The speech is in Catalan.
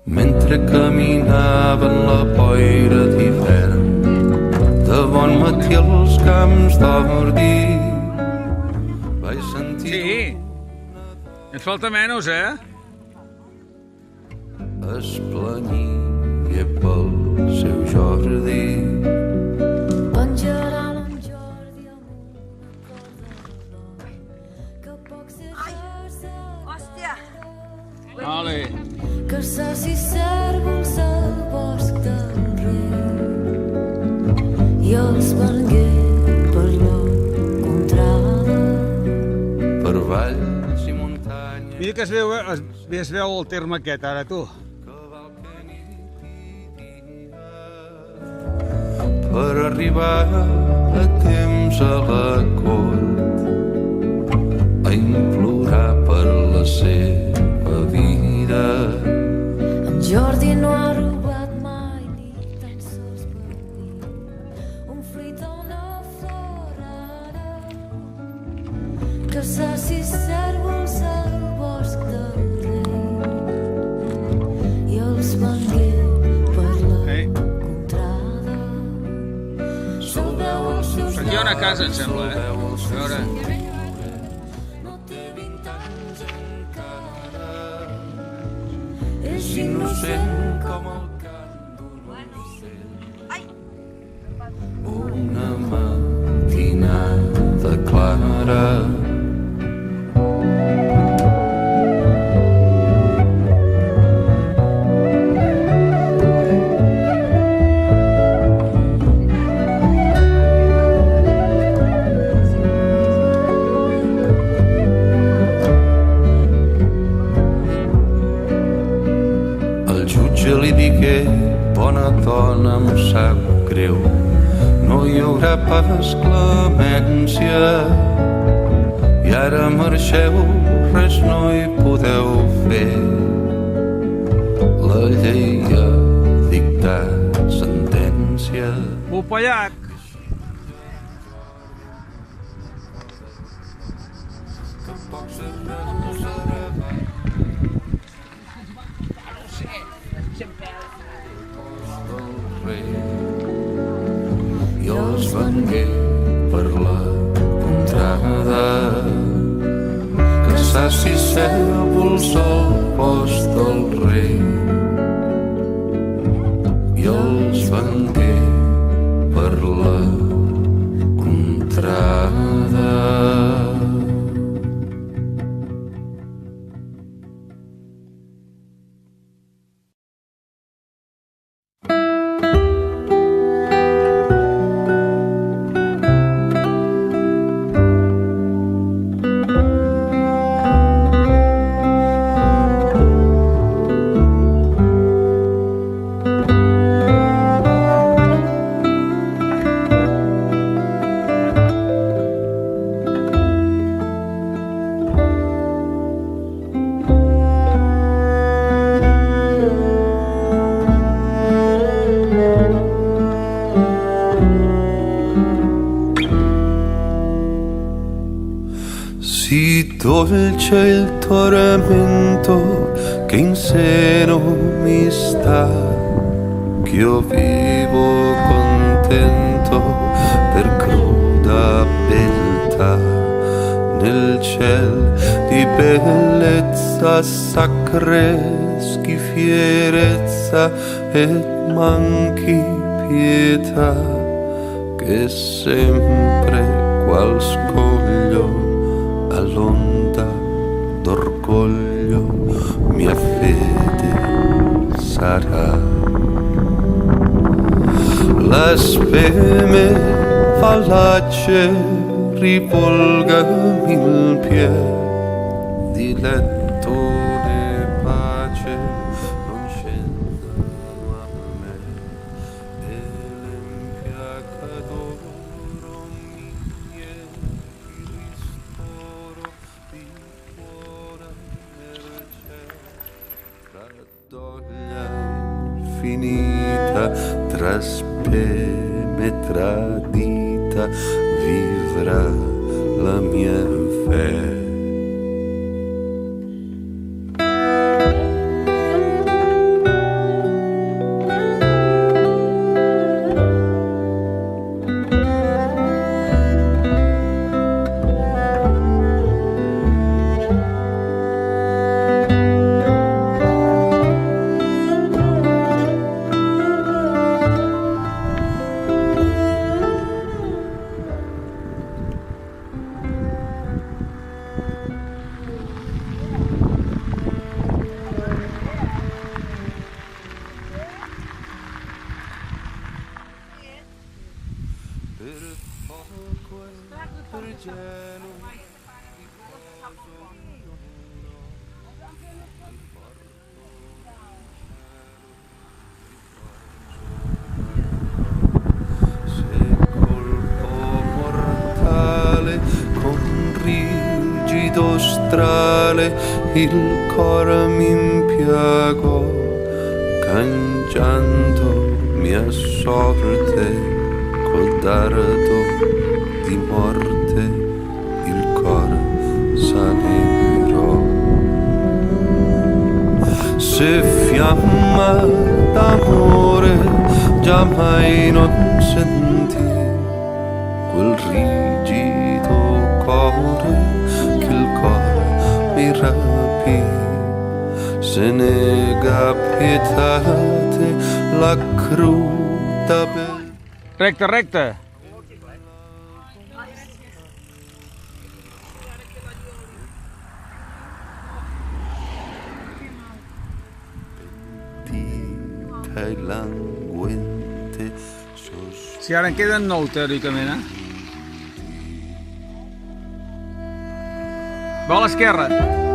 mentre caminava en la boira d'hivern, de bon matí als camps d'Ordí vaig sentir... Sí, ens falta menys, es plania pel seu Jordi. Penjaran en Jordi amb una que poc s'exerça. Hòstia! Vale. Que saci cèrvols al bosc del rei i els vengué per la contrada. Per valls i muntanyes Mira que es veu el terme aquest, ara, tu. per arribar a temps a la cort, a implorar per la seva vida. En Jordi no ha robat mai ni tan sols per mi un fruit o una flor ara que saci cèrvols al bosc del rei i els vengué per la contrada. Salveu els seus Aquí hi ha una casa, em sembla, A veure... no té 20 anys encara, és innocent com el cant d'un ocell. Una matinada clara, el jutge li digué: bona dona, em sap greu, no hi haurà pas clemència, i ara marxeu, res no hi podeu fer. La llei ha dictat sentència. Popallac. I els vengué per la contrada, que saci cèrvols al post del rei, i els vengué per la contrada. Si dolce il tormento che in seno mi sta, ch'io vivo contento per cruda beltà, nel ciel di bellezza sacreschi fierezza et manchi pietà, che sempre qual scoglio all'onda d'orgoglio mia fede sarà. La speme fallace rivolgami il piede di letto e pace non scendano a me, e l'empia cadoro mie di ristoro di cuore mercè, tra doglia infinita, tra speme tradita vivrà la mia fe. il cuore mi impiego, cangiando mia sorte col dardo di morte, il cuore sanerò. Se fiamma d'amore già mai non sentì, quel rigido cuore che il cuore mi rapì, se nega pietate la cruda bella. Rechte, rechte. E languente Si ara en queden 9 teòricament, Vol esquerra.